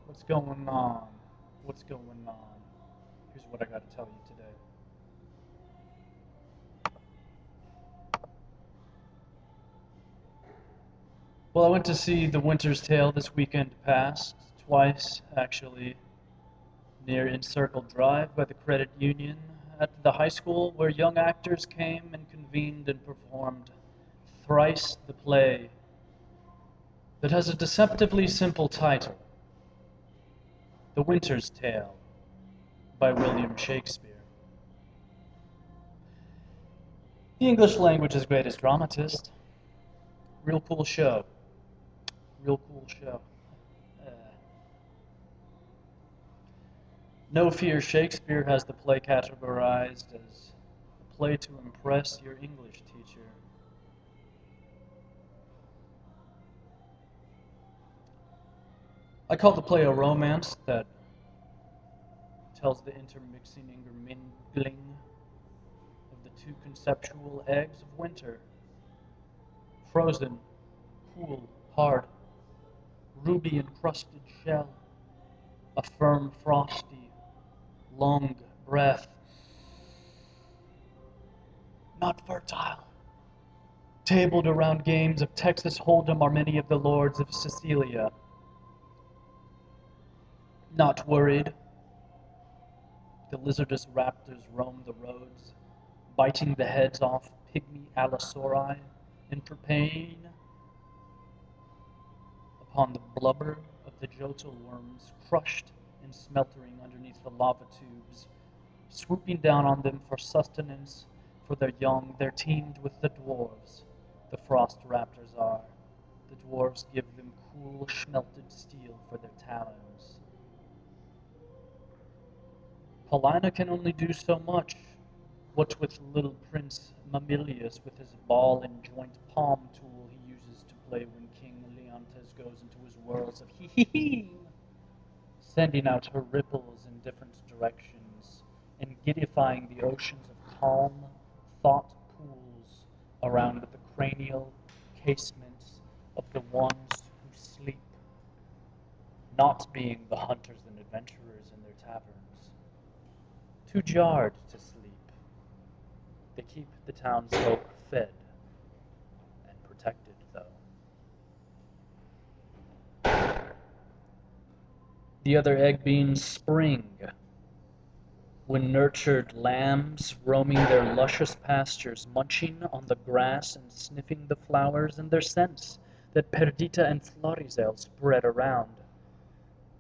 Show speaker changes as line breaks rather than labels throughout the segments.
What's going on? What's going on? Here's what I got to tell you today. Well, I went to see The Winter's Tale this weekend past, twice actually, near Encircle Drive by the Credit Union at the high school where young actors came and convened and performed thrice the play that has a deceptively simple title, The Winter's Tale by William Shakespeare. The English language's greatest dramatist. Real cool show. Real cool show. No fear, Shakespeare has the play categorized as a play to impress your English teacher. I call the play a romance that tells the intermixing, intermingling of the two conceptual eggs of winter. Frozen, cool, hard, ruby encrusted shell, a firm, frosty, long breath, not fertile. Tabled around games of Texas Hold'em are many of the lords of Sicilia. Not worried. The Lizardous Raptors roam the roads, biting the heads off Pygmy Allasaurus in pain upon the blubber of the Jhothull Wurms, crushed and smeltering underneath the lava tubes, swooping down on them for sustenance for their young. They're teamed with the dwarves, the frost raptors are. The dwarves give them cool, shmelted steel for their talons. Paulina can only do so much. What with little Prince Mamillius with his ball and joint Pom-tool he uses to play when King Leontes goes into his whirls of heheheing, sending out her ripples in different directions and giddifying the oceans of calm thought pools around the cranial casements of the ones who sleep, not being the hunters and adventurers in their taverns. Too jarred to sleep. They keep the townsfolk fed and protected, though. The other egg being spring, when nurtured lambs roaming their luscious pastures, munching on the grass and sniffing the flowers and their scents that Perdita and Florizel spread around.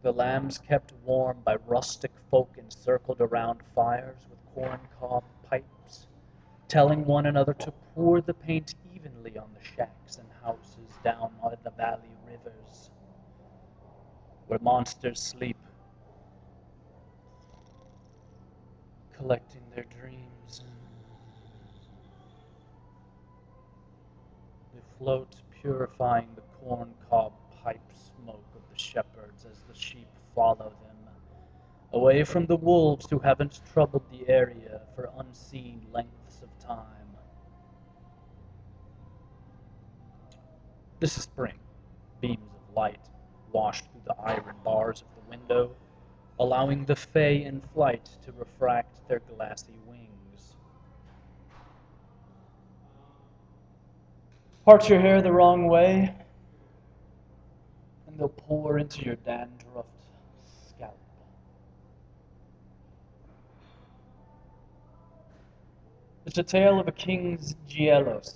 The lambs kept warm by rustic folk encircled around fires with corn-cob pipes, telling one another to pour the paint evenly on the shacks and houses down by the valley rivers, where monsters sleep, collecting their dreams. They float, purifying the corn-cob pipe smoke of the shepherds as the sheep follow them, away from the wolves who haven't troubled the area for unseen lengths of time. This is spring. Beams of light wash through the iron bars of the window, allowing the fae in flight to refract their glassy wings. Part your hair the wrong way, and they'll pour into your dandruffed scalp. It's a tale of a king's jealousy.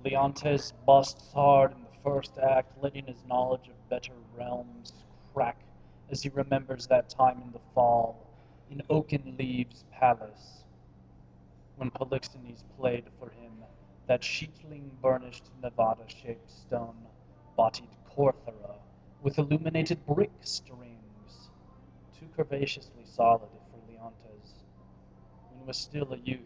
Leontes busts hard in the first act, letting his knowledge of better realms crack as he remembers that time in the fall in Oaken Leaves Palace, when Polixenes played for him that sheetling burnished Nevada-shaped stone-bodied Corthera with illuminated brick strings, too curvaceously solid for Leontes, when he was still a youth.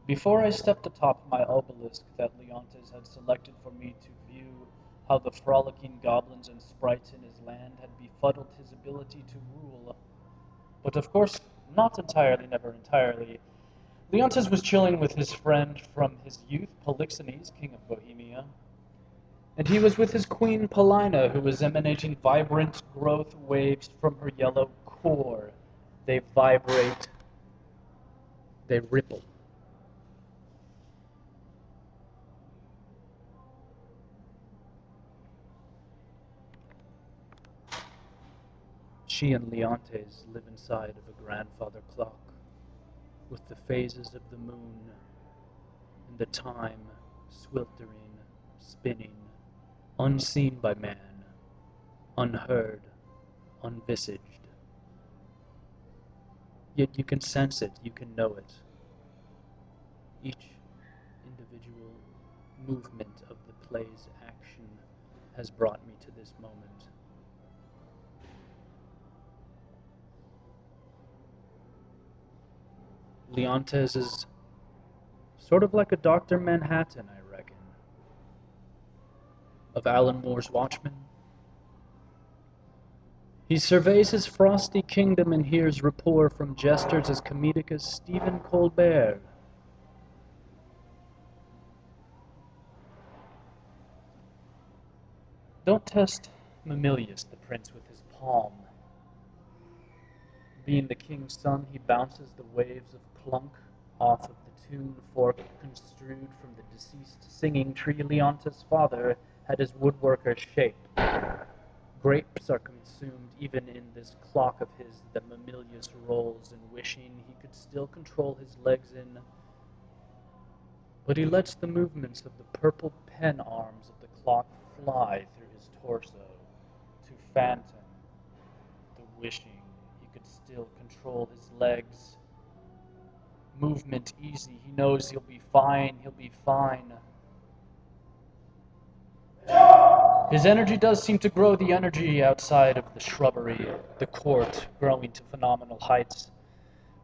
Before I stepped atop my obelisk that Leontes had selected for me to view how the frolicking goblins and sprites in his land had befuddled his ability to rule, but of course not entirely, never entirely, Leontes was chilling with his friend from his youth, Polixenes, king of Bohemia, and he was with his queen Paulina, who was emanating vibrant growth waves from her yellow core. They vibrate, they ripple. She and Leontes live inside of a grandfather clock, with the phases of the moon and the time sweltering, spinning, unseen by man, unheard, unvisaged. Yet you can sense it, you can know it. Each individual movement of the play's action has brought me to this moment. Leontes is sort of like a Dr. Manhattan, I reckon, of Alan Moore's Watchmen. He surveys his frosty kingdom and hears rapport from jesters as comedic as Stephen Colbert. Don't test Mamillius, the prince, with his palm. Being the king's son, he bounces the waves of clunk off of the tuned fork construed from the deceased singing tree Leontes' father had his woodworker shape. Grapes are consumed even in this clock of his that Mamillius rolls, and wishing he could still control his legs in. But he lets the movements of the purple pen arms of the clock fly through his torso to phantom the wishing he could still control his legs. Movement easy, he knows he'll be fine, he'll be fine. His energy does seem to grow, the energy outside of the shrubbery, the court, growing to phenomenal heights.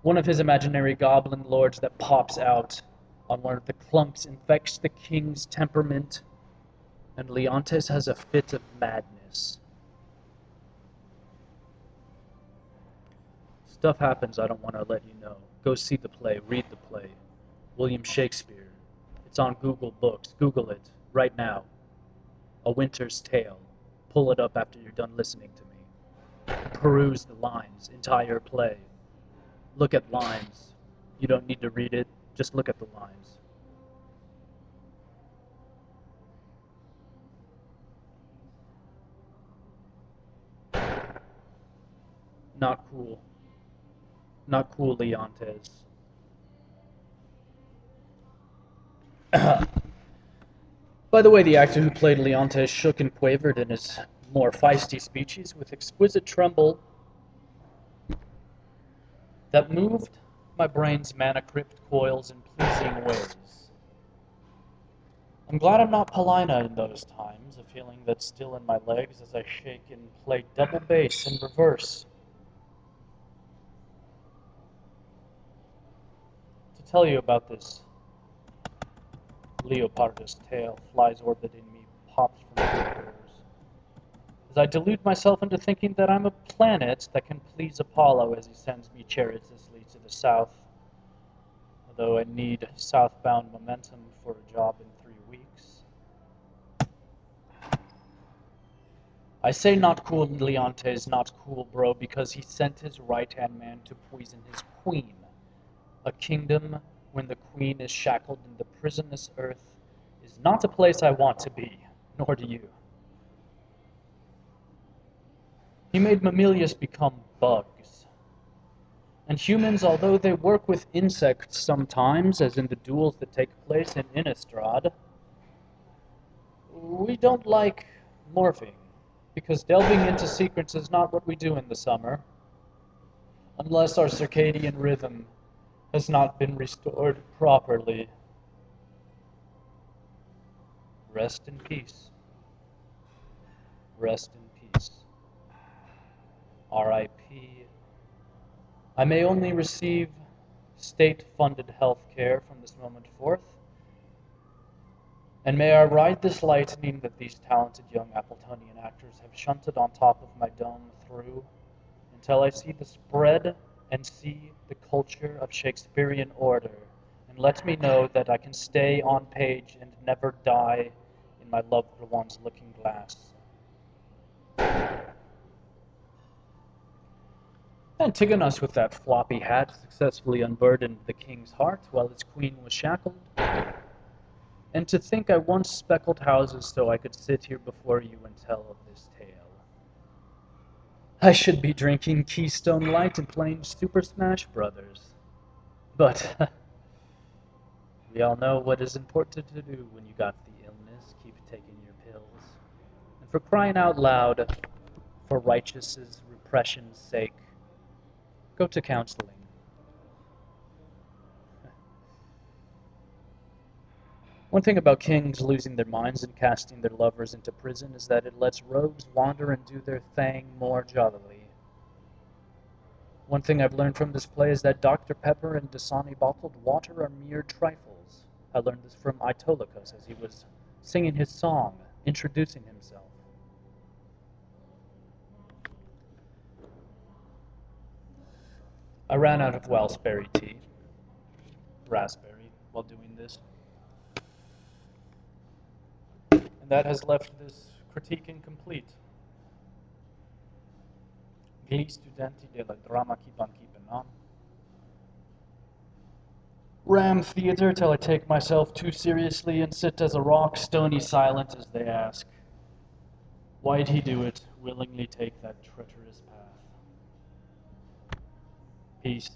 One of his imaginary goblin lords that pops out on one of the clunks infects the king's temperament, and Leontes has a fit of madness. Stuff happens I don't want to let you know. Go see the play, read the play. William Shakespeare. It's on Google Books. Google it right now. A Winter's Tale. Pull it up after you're done listening to me. Peruse the lines, entire play. Look at lines. You don't need to read it, just look at the lines. Not cool. Not cool, Leontes. By the way, the actor who played Leontes shook and quavered in his more feisty speeches with exquisite tremble that moved my brain's mana-crypt coils in pleasing ways. I'm glad I'm not Paulina in those times, a feeling that's still in my legs as I shake and play double bass in reverse. To tell you about this Leopardus tail, flies orbiting me, pops from the doors. As I delude myself into thinking that I'm a planet that can please Apollo as he sends me charitably to the south, although I need southbound momentum for a job in 3 weeks. I say not cool, Leontes, not cool, bro, because he sent his right-hand man to poison his queen. A kingdom when the queen is shackled in the prisonous earth is not a place I want to be, nor do you. He made Mamillius become bugs. And humans, although they work with insects sometimes, as in the duels that take place in Innistrad, we don't like morphing, because delving into secrets is not what we do in the summer, unless our circadian rhythm has not been restored properly. Rest in peace. Rest in peace. R.I.P. I may only receive state-funded health care from this moment forth, and may I ride this lightning that these talented young Appletonian actors have shunted on top of my dome through, until I see the spread and see the culture of Shakespearean order let me know that I can stay on page and never die in my loved one's looking glass. Antigonus, with that floppy hat, successfully unburdened the king's heart while his queen was shackled. And to think I once speckled houses so I could sit here before you and tell of this tale. I should be drinking Keystone Light and playing Super Smash Brothers. But we all know what is important to do when you got the illness. Keep taking your pills. And for crying out loud, for righteousness' repression's sake, go to counseling. One thing about kings losing their minds and casting their lovers into prison is that it lets rogues wander and do their thing more jollily. One thing I've learned from this play is that Dr. Pepper and Dasani bottled water are mere trifles. I learned this from Autolycus as he was singing his song, introducing himself. I ran out of Wellsberry tea, raspberry, while doing this. And that has left this critique incomplete. Gli studenti della drama keep on keeping on. Ram theater till I take myself too seriously and sit as a rock, stony silent as they ask. Why'd he do it, willingly take that treacherous path? Peace.